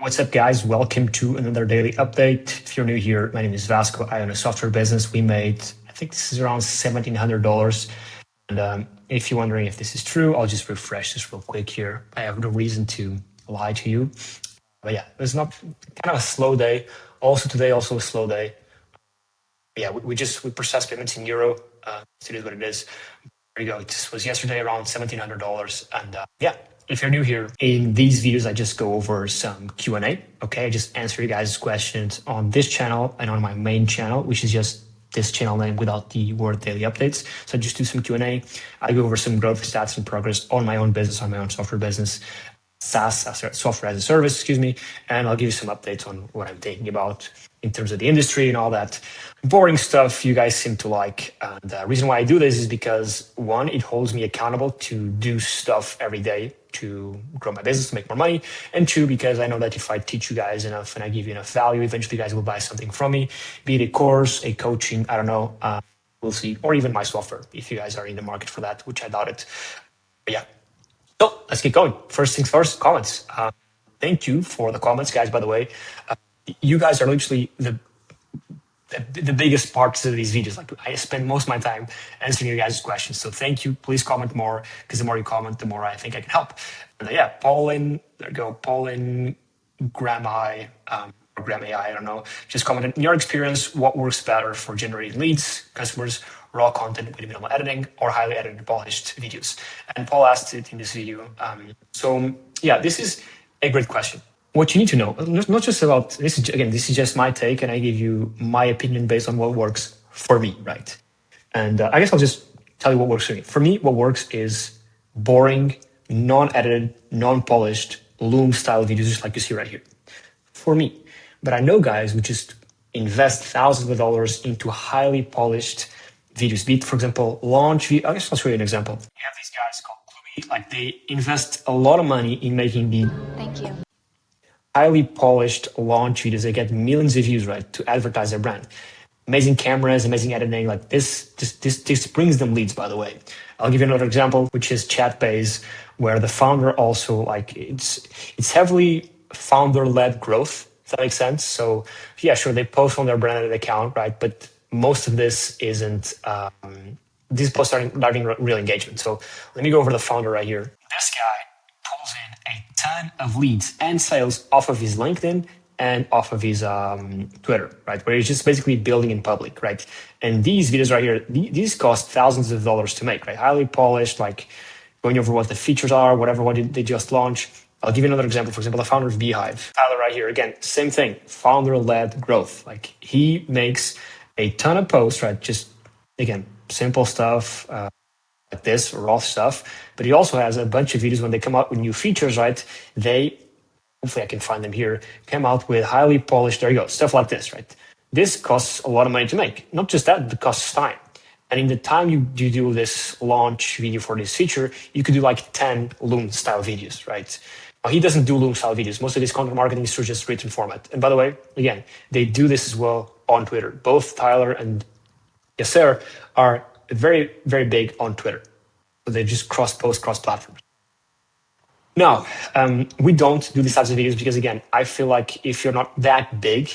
What's up, guys? Welcome to another daily update. If you're new here, my name is Vasco. I own a software business. We made, I think this is around $1,700. And if you're wondering if this is true, I'll just refresh this real quick here. I have no reason to lie to you. But yeah, it's not kind of a slow day. Also today, also a slow day. Yeah, we process payments in euro. It is what it is. There you go. This was yesterday around $1,700. And yeah, if you're new here, in these videos, I just go over some Q&A. Okay, I just answer you guys' questions on this channel and on my main channel, which is just this channel name without the word daily updates. So I just do some Q&A. I go over some growth stats and progress on my own business, on my own software business. SaaS, software as a service, excuse me, and I'll give you some updates on what I'm thinking about in terms of the industry and all that boring stuff you guys seem to like. And the reason why I do this is because, one, it holds me accountable to do stuff every day to grow my business, to make more money, and two, because I know that if I teach you guys enough and I give you enough value, eventually you guys will buy something from me, be it a course, a coaching, I don't know, we'll see, or even my software, if you guys are in the market for that, which I doubt it. But yeah. So let's get going. First things first, comments. Thank you for the comments, guys, by the way. You guys are literally the biggest parts of these videos. Like, I spend most of my time answering you guys' questions. So thank you. Please comment more, because the more you comment, the more I think I can help. And yeah, Pauline, there you go. Pauline, Graham or Graham AI, I don't know. Just commented, in your experience, what works better for generating leads, customers, raw content with minimal editing, or highly edited, polished videos? And Paul asked it in this video. So yeah, this is a great question. What you need to know, not just about this, this is just my take, and I give you my opinion based on what works for me, right? And I guess I'll just tell you what works for me. For me, what works is boring, non-edited, non-polished, Loom style videos, just like you see right here. For me. But I know guys who just invest thousands of dollars into highly polished videos. Be it, for example, launch. I guess I'll show you an example. You have these guys called Cluey, like they invest a lot of money in making the highly polished launch videos. They get millions of views, right, to advertise their brand. Amazing cameras, amazing editing. Like this brings them leads, by the way. I'll give you another example, which is Chatbase, where the founder also, like, it's heavily founder-led growth, if that makes sense. So yeah, sure, they post on their branded account, right? But most of this isn't, these posts aren't driving real engagement. So let me go over the founder right here. This guy pulls in a ton of leads and sales off of his LinkedIn and off of his Twitter, right? Where he's just basically building in public, right? And these videos right here, these cost thousands of dollars to make, right? Highly polished, like going over what the features are, what they just launched. I'll give you another example. For example, the founder of Beehive, Tyler right here. Again, same thing, founder-led growth. Like he makes a ton of posts, right? Just, again, simple stuff, like this, raw stuff. But he also has a bunch of videos when they come out with new features, right? Hopefully I can find them here, come out with highly polished, there you go, stuff like this, right? This costs a lot of money to make. Not just that, it costs time. And in the time you do this launch video for this feature, you could do like 10 Loom style videos, right? Now, he doesn't do Loom style videos. Most of his content marketing is through just written format. And by the way, again, they do this as well on Twitter. Both Tyler and Yasser are very, very big on Twitter. So they just cross-post, cross-platforms. Now, we don't do these types of videos because, again, I feel like if you're not that big,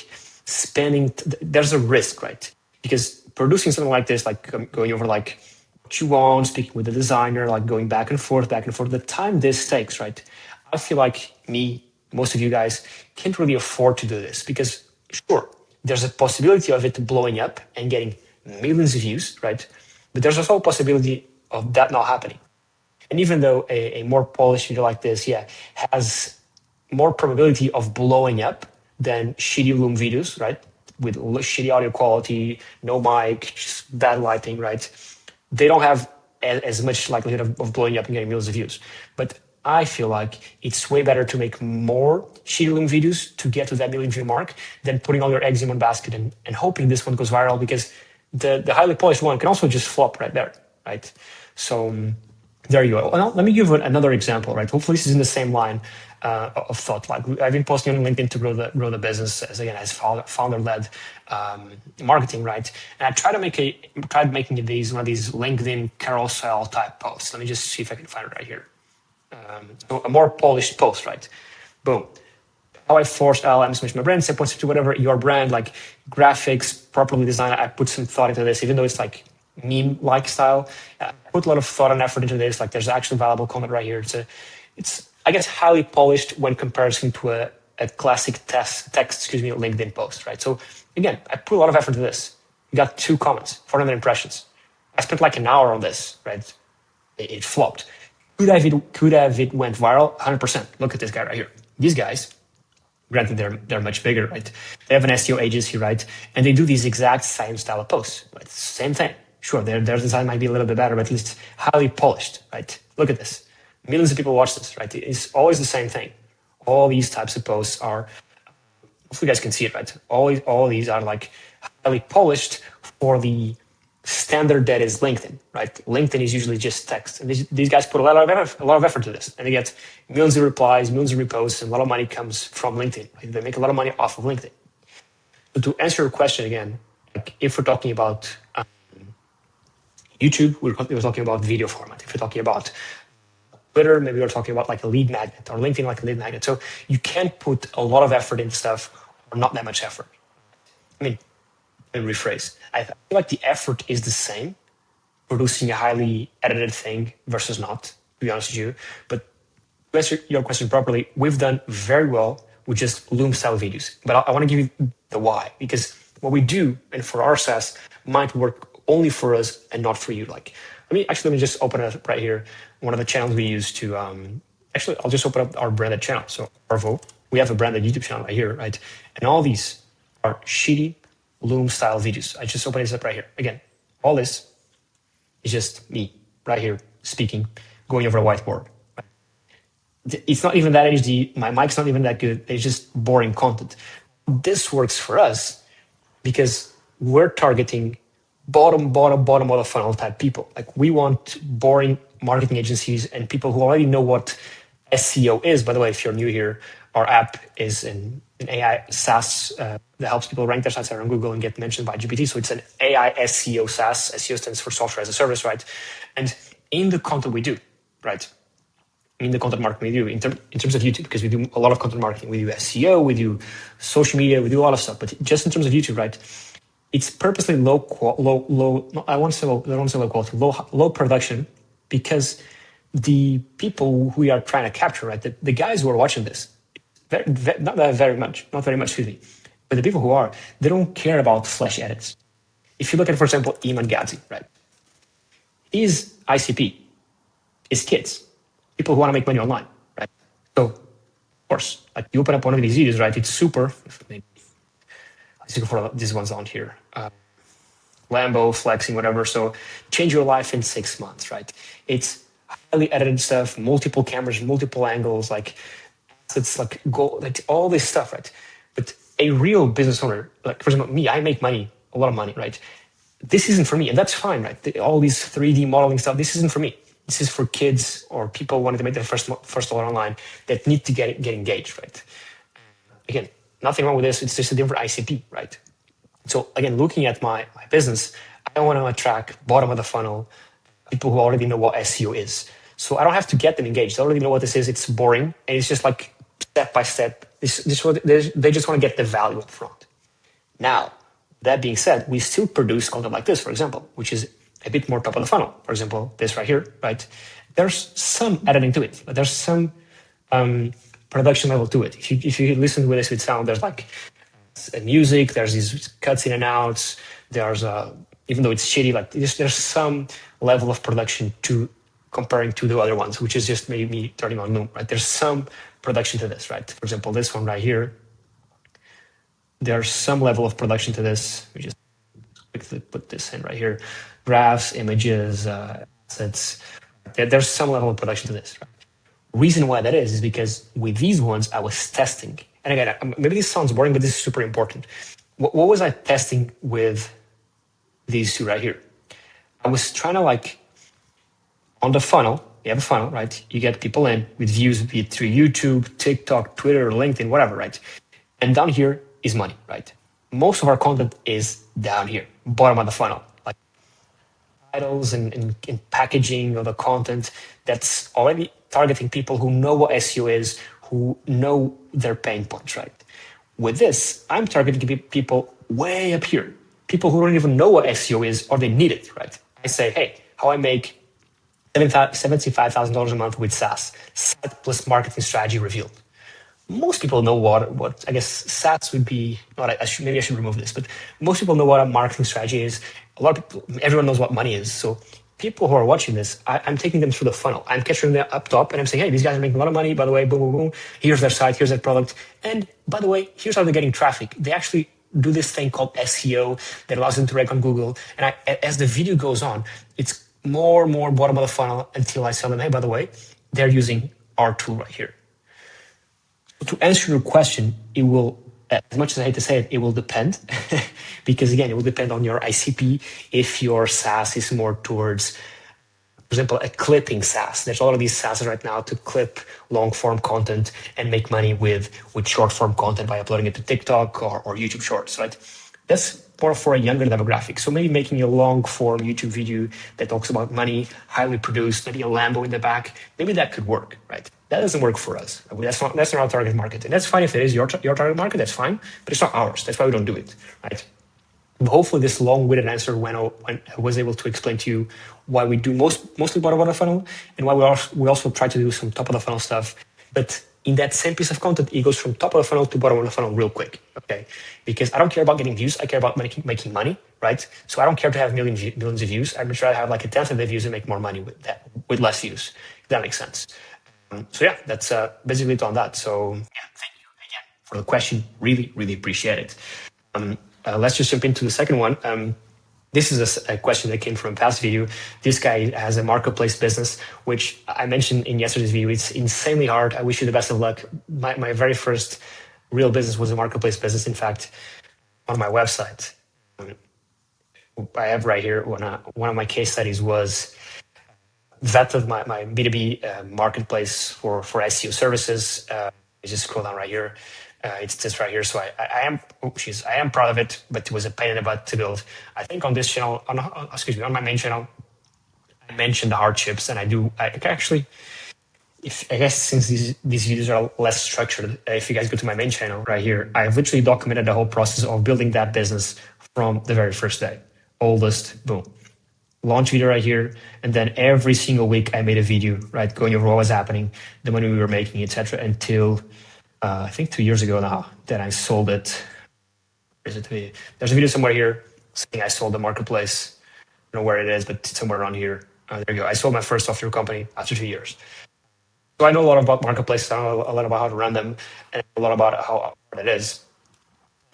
there's a risk, right? Because producing something like this, like going over like what you want, speaking with the designer, like going back and forth, the time this takes, right? I feel like most of you guys can't really afford to do this because, sure, there's a possibility of it blowing up and getting millions of views, right? But there's also a possibility of that not happening. And even though a more polished video like this, has more probability of blowing up than shitty Loom videos, right? With shitty audio quality, no mic, just bad lighting, right? They don't have as much likelihood of blowing up and getting millions of views. But I feel like it's way better to make more shitty Loom videos to get to that million view mark than putting all your eggs in one basket and hoping this one goes viral, because the highly polished one can also just flop right there, right? So there you go. Well, let me give another example, right? Hopefully this is in the same line of thought. Like I've been posting on LinkedIn to grow the business as founder-led marketing, right? And I tried making these one of these LinkedIn carousel type posts. Let me just see if I can find it right here. So a more polished post, right? Boom. how I forced LLMs to mention my brand, simple to whatever your brand, like graphics, properly designed. I put some thought into this, even though it's like meme-like style. I put a lot of thought and effort into this. Like there's actually valuable content right here. It's I guess highly polished when comparison to a classic LinkedIn post, right? So again, I put a lot of effort into this. You got 2 comments, 400 impressions. I spent like an hour on this, right? It flopped. Could have it went viral? 100%. Look at this guy right here. These guys, granted they're much bigger, right? They have an SEO agency, right? And they do these exact same style of posts, right? Same thing. Sure, their design might be a little bit better, but at least highly polished, right? Look at this. Millions of people watch this, right? It's always the same thing. All these types of posts are, hopefully you guys can see it, right? All these are like highly polished for the standard that is LinkedIn, right? LinkedIn is usually just text. And these guys put a lot of effort to this. And they get millions of replies, millions of reposts, and a lot of money comes from LinkedIn. Right? They make a lot of money off of LinkedIn. But to answer your question again, like if we're talking about YouTube, we're talking about video format. If we're talking about Twitter, maybe we're talking about like a lead magnet, or LinkedIn like a lead magnet. So you can't put a lot of effort into stuff or not that much effort. I mean, and rephrase. I feel like the effort is the same, producing a highly edited thing versus not, to be honest with you. But to answer your question properly, we've done very well with just Loom style videos. But I want to give you the why, because what we do, and for our SaaS, might work only for us and not for you. Like, let me just open it up right here. One of the channels we use to, I'll just open up our branded channel. So Arvo, we have a branded YouTube channel right here, right? And all these are shitty Loom style videos. I just opened this up right here. Again, all this is just me right here speaking, going over a whiteboard. It's not even that HD. My mic's not even that good. It's just boring content. This works for us because we're targeting bottom of the funnel type people. Like we want boring marketing agencies and people who already know what SEO is. By the way, if you're new here, our app is an AI SaaS that helps people rank their sites on Google and get mentioned by GPT. So it's an AI SEO SaaS. SEO stands for software as a service, right? And in the content we do, right? In the content marketing we do, in terms of YouTube, because we do a lot of content marketing. We do SEO, we do social media, we do a lot of stuff. But just in terms of YouTube, right? It's purposely low production, because the people who we are trying to capture, right? The guys who are watching this, not very much, excuse me, but the people who are, they don't care about flash edits. If you look at, for example, Iman Gadzhi, right? His ICP is kids, people who want to make money online, right? So, of course, like you open up one of these videos, right? It's super. Maybe let's look for these ones on here. Lambo, flexing, whatever. So change your life in 6 months, right? It's highly edited stuff, multiple cameras, multiple angles, like it's like gold, like all this stuff, right? But a real business owner, like for example, me, I make money, a lot of money, right? This isn't for me, and that's fine, right? All these 3D modeling stuff, this isn't for me. This is for kids or people wanting to make their first dollar online that need to get engaged, right? Again, nothing wrong with this. It's just a different ICP, right? So again, looking at my business, I want to attract bottom of the funnel people who already know what SEO is. So I don't have to get them engaged. They already know what this is. It's boring, and it's just like step by step. They just want to get the value up front. Now, that being said, we still produce content like this, for example, which is a bit more top of the funnel. For example, this right here, right? There's some editing to it, but there's some production level to it. If you listen to this with sound, there's like music, there's these cuts in and outs, there's even though it's shitty, like there's some level of production to comparing to the other ones, which is just maybe me turning on Loom, right? There's some production to this, right? For example, this one right here, there's some level of production to this. We just quickly put this in right here. Graphs, images, assets. There's some level of production to this, right? Reason why that is because with these ones, I was testing. And again, maybe this sounds boring, but this is super important. What was I testing with these two right here? I was trying to like, on the funnel, you have a funnel, right? You get people in with views, be it through YouTube, TikTok, Twitter, LinkedIn, whatever, right? And down here is money, right? Most of our content is down here, bottom of the funnel, like titles and packaging of the content that's already targeting people who know what SEO is, who know their pain points, right? With this, I'm targeting people way up here, people who don't even know what SEO is or they need it, right? I say, hey, how I make $75,000 a month with SaaS, site plus marketing strategy revealed. Most people know what I guess SaaS would be. Not maybe I should remove this, but most people know what a marketing strategy is. A lot of people, everyone knows what money is. So people who are watching this, I'm taking them through the funnel. I'm capturing them up top, and I'm saying, hey, these guys are making a lot of money. By the way, boom, boom, boom. Here's their site. Here's their product. And by the way, here's how they're getting traffic. They actually do this thing called SEO that allows them to rank on Google. And as the video goes on, it's more and more bottom of the funnel until I tell them, hey, by the way, they're using our tool right here. To answer your question, it will, as much as I hate to say it, it will depend. Because again, it will depend on your ICP. If your SaaS is more towards, for example, a clipping SaaS. There's a lot of these SaaS right now to clip long form content and make money with short form content by uploading it to TikTok or YouTube Shorts, right? That's more for a younger demographic. So maybe making a long form YouTube video that talks about money, highly produced, maybe a Lambo in the back, maybe that could work, right? That doesn't work for us. That's not our target market. And that's fine if it is your target market, that's fine, but it's not ours. That's why we don't do it, right? Hopefully this long-winded answer when I was able to explain to you why we do mostly bottom of the funnel and why we also try to do some top of the funnel stuff. But in that same piece of content, it goes from top of the funnel to bottom of the funnel real quick, okay? Because I don't care about getting views, I care about making money, right? So I don't care to have millions of views. I'd try to have like a tenth of the views and make more money with that, with less views, if that makes sense. So yeah, that's basically it on that. So yeah, thank you again for the question. Really, really appreciate it. Let's just jump into the second one. This is a question that came from a past video. This guy has a marketplace business, which I mentioned in yesterday's video. It's insanely hard. I wish you the best of luck. My very first real business was a marketplace business. In fact, on my website, I have right here one of my case studies was that of my B2B marketplace for SEO services. I just scroll down right here. It's this right here. So I am proud of it, but it was a pain in the butt to build. I think on this channel, on my main channel, I mentioned the hardships, and I actually, I guess since these videos are less structured, if you guys go to my main channel right here, I've literally documented the whole process of building that business from the very first day. Oldest, boom. Launch video right here, and then every single week I made a video, right, going over what was happening, the money we were making, etc. Until I think 2 years ago now that I sold it. There's a video somewhere here saying I sold the marketplace. I don't know where it is, but it's somewhere around here. There you go. I sold my first software company after 2 years. So I know a lot about marketplaces. I know a lot about how to run them, and a lot about how hard it is.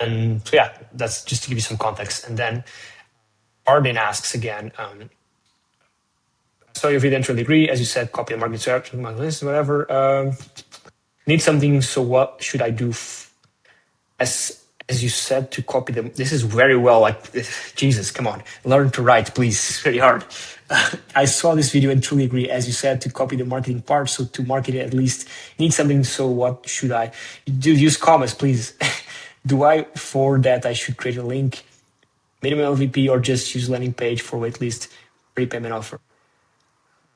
And so yeah, that's just to give you some context. And then Arden asks again, so if you didn't really agree, as you said, copy the marketing strategy, my list, whatever. Need something, so what should I do? As you said, to copy them. This is very well, like, Jesus, come on. Learn to write, please. It's very hard. I saw this video and truly agree. As you said, to copy the marketing part, so to market it at least. Need something, so what should I do? Use commas, please. Do I, for that, I should create a link, minimum LVP, or just use landing page for waitlist, prepayment offer?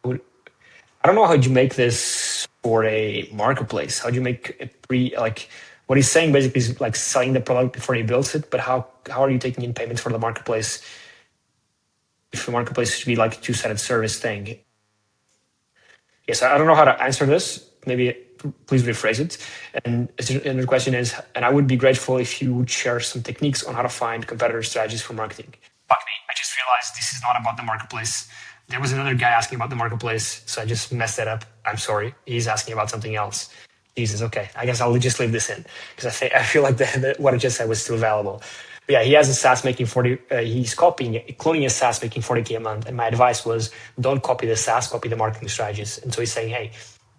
I don't know how you make this for a marketplace. How do you make a what he's saying basically is like selling the product before he builds it, but how are you taking in payments for the marketplace if the marketplace should be like a two-sided service thing? Yes, I don't know how to answer this. Maybe please rephrase it. And the question is, and I would be grateful if you would share some techniques on how to find competitor strategies for marketing. Fuck me, I just realized this is not about the marketplace. There was another guy asking about the marketplace, so I just messed that up. I'm sorry. He's asking about something else. Jesus, okay. I guess I'll just leave this in because I feel like what I just said was still valuable. But yeah, he has a SaaS making 40. He's cloning a SaaS making 40K a month. And my advice was, don't copy the SaaS, copy the marketing strategies. And so he's saying, hey,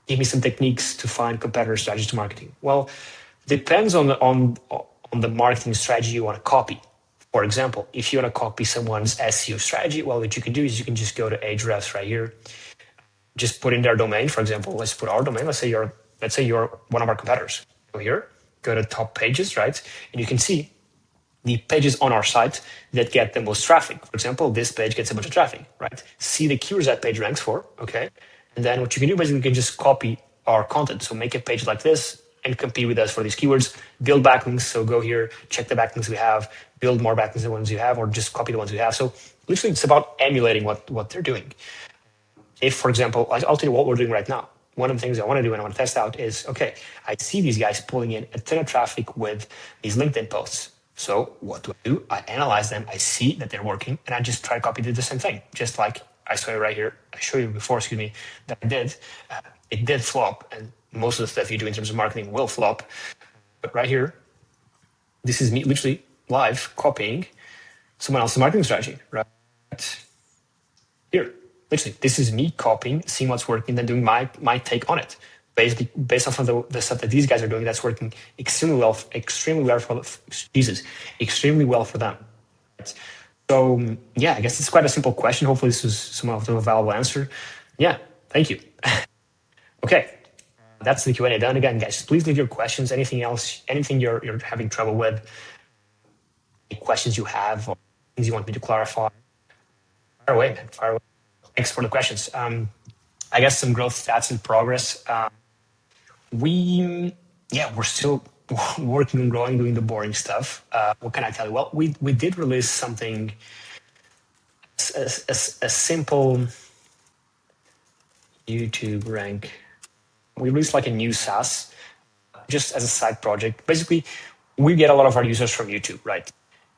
give me some techniques to find competitor strategies to marketing. Well, depends on the marketing strategy you want to copy. For example, if you want to copy someone's SEO strategy, well, what you can do is you can just go to Ahrefs right here, just put in their domain. For example, let's put our domain. Let's say you're one of our competitors. Go here, go to top pages, right? And you can see the pages on our site that get the most traffic. For example, this page gets a bunch of traffic, right? See the keywords that page ranks for, okay? And then what you can do basically, you can just copy our content. So make a page like this and compete with us for these keywords. Build backlinks. So go here, check the backlinks we have, build more backlinks than the ones you have, or just copy the ones we have. So literally, it's about emulating what they're doing. If, for example, I'll tell you what we're doing right now. One of the things I want to do and I want to test out is, okay, I see these guys pulling in a ton of traffic with these LinkedIn posts. So what do? I analyze them. I see that they're working, and I just try to copy the same thing. Just like I saw you right here. I showed you before, excuse me, that I did. It did flop, and most of the stuff you do in terms of marketing will flop. But right here, this is me literally live copying someone else's marketing strategy, right? Here, literally, this is me copying, seeing what's working, then doing my take on it. Basically, based off of the stuff that these guys are doing, that's working extremely well for them. So yeah, I guess it's quite a simple question. Hopefully, this is somewhat of a valuable answer. Yeah, thank you. Okay, that's the Q&A done. Again, guys, please leave your questions. Anything else? Anything you're having trouble with? Any questions you have, or things you want me to clarify? Fire away, man. Fire away. Thanks for the questions. I guess some growth stats in progress. We're still working on growing, doing the boring stuff. What can I tell you? Well, we did release something, a simple YouTube rank. We released like a new SaaS, just as a side project. Basically, we get a lot of our users from YouTube, right?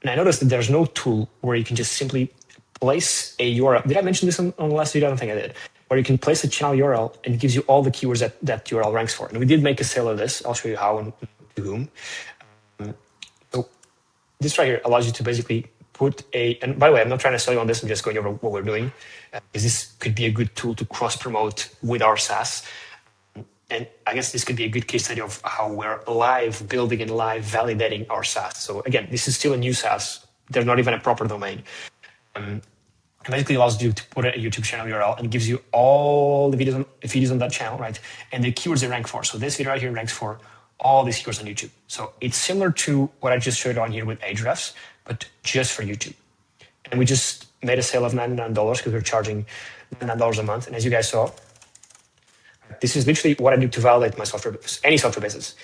And I noticed that there's no tool where you can just simply place a URL. Did I mention this on the last video? I don't think I did. Where you can place a channel URL and it gives you all the keywords that URL ranks for. And we did make a sale of this. I'll show you how and to whom. So this right here allows you to basically put and by the way, I'm not trying to sell you on this. I'm just going over what we're doing. Because this could be a good tool to cross-promote with our SaaS. And I guess this could be a good case study of how we're live building and live validating our SaaS. So again, this is still a new SaaS. There's not even a proper domain. It basically allows you to put a YouTube channel URL and gives you all the videos on that channel, right? And the keywords they rank for. So this video right here ranks for all these keywords on YouTube. So it's similar to what I just showed on here with Ahrefs, but just for YouTube. And we just made a sale of $99 because we're charging $99 a month. And as you guys saw, this is literally what I do to validate my software business, any software business.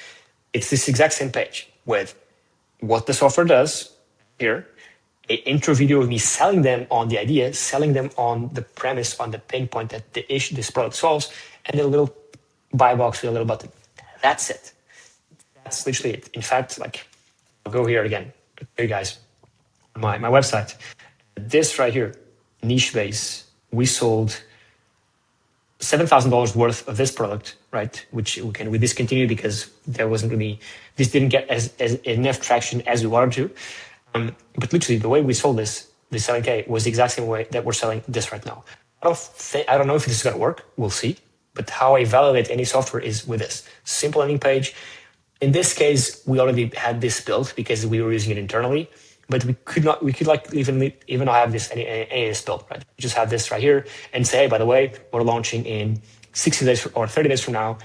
It's this exact same page with what the software does here, an intro video of me selling them on the idea, selling them on the premise, on the pain point that the issue this product solves, and then a little buy box with a little button. That's it. That's literally it. In fact, like, I'll go here again. Hey guys, my website. This right here, niche base, we sold $7,000 worth of this product, right? Which we discontinued because this didn't get as enough traction as we wanted to. But literally, the way we sold this 7K was the exact same way that we're selling this right now. I don't know if this is going to work. We'll see. But how I validate any software is with this simple landing page. In this case, we already had this built because we were using it internally. But we could like even not have this any built, right? We just have this right here and say, hey, by the way, we're launching in 60 days or 30 days from now.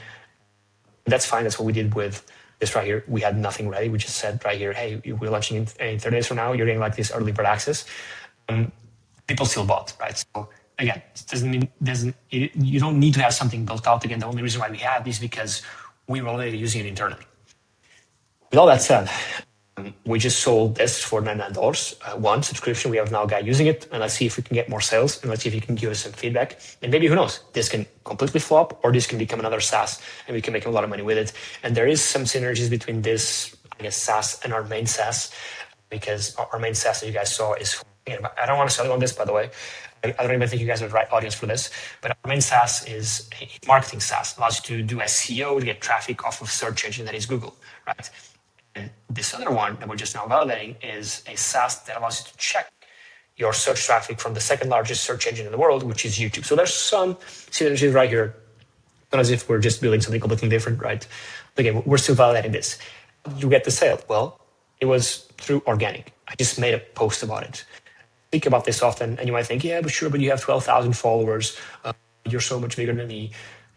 That's fine. That's what we did with this right here. We had nothing ready. We just said right here, hey, we're launching in 30 days from now. You're getting like this early bird access. People still bought, right? So again, you don't need to have something built out. Again, the only reason why we have is because we were already using it internally. With all that said, we just sold this for $99, one subscription. We have now a guy using it, and let's see if we can get more sales, and let's see if he can give us some feedback. And maybe, who knows, this can completely flop, or this can become another SaaS, and we can make a lot of money with it. And there is some synergies between this, I guess, SaaS and our main SaaS, because our main SaaS that you guys saw is, I don't want to sell you on this, by the way. I don't even think you guys are the right audience for this, but our main SaaS is a marketing SaaS. It allows you to do SEO, to get traffic off of search engine that is Google, right? And this other one that we're just now validating is a SaaS that allows you to check your search traffic from the second largest search engine in the world, which is YouTube. So there's some synergies right here, not as if we're just building something completely different, right? But again, we're still validating this. You get the sale. Well, it was through organic. I just made a post about it. Think about this often, and you might think, yeah, but you have 12,000 followers. You're so much bigger than me.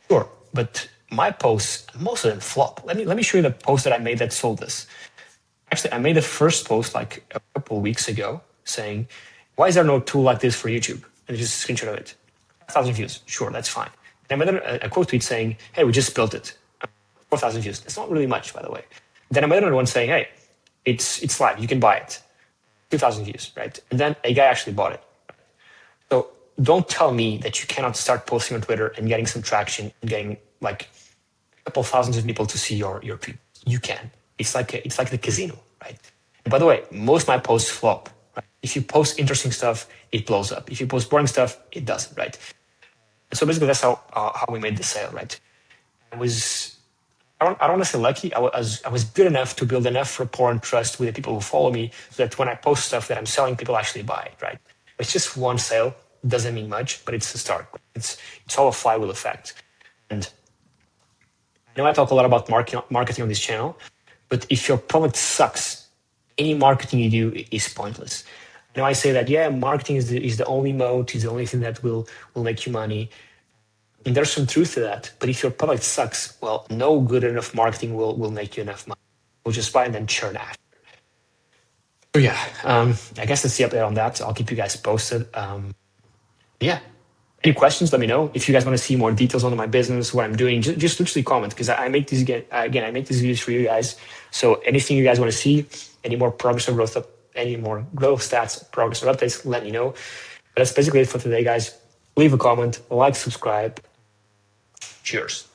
Sure, but my posts, most of them flop. Let me show you the post that I made that sold this. Actually, I made the first post like a couple of weeks ago saying, why is there no tool like this for YouTube? And just a screenshot of it. 1,000 views. Sure, that's fine. I made a quote tweet saying, hey, we just built it. 4,000 views. It's not really much, by the way. Then I made another one saying, hey, it's live. You can buy it. 2,000 views, right? And then a guy actually bought it. So don't tell me that you cannot start posting on Twitter and getting some traction and getting like a couple thousands of people to see your tweet. You can. It's like the casino, right? And by the way, most of my posts flop. Right? If you post interesting stuff, it blows up. If you post boring stuff, it doesn't, right? And so basically, that's how we made the sale, right? I don't want to say lucky. I was good enough to build enough rapport and trust with the people who follow me, so that when I post stuff that I'm selling, people actually buy it, right? It's just one sale. It doesn't mean much, but it's a start. It's all a flywheel effect. And I know I talk a lot about marketing on this channel, but if your product sucks, any marketing you do is pointless. I know I say that, yeah, marketing is the only mode, is the only thing that will make you money. And there's some truth to that. But if your product sucks, well, no good enough marketing will make you enough money. We'll just buy and then churn after. So yeah, I guess that's the update on that. I'll keep you guys posted. Yeah. Any questions, let me know. If you guys want to see more details on my business, what I'm doing, just literally comment, because I make these again, I make these videos for you guys. So anything you guys want to see, any more progress or growth, any more growth stats, progress or updates, let me know. But that's basically it for today, guys. Leave a comment, like, subscribe. Cheers.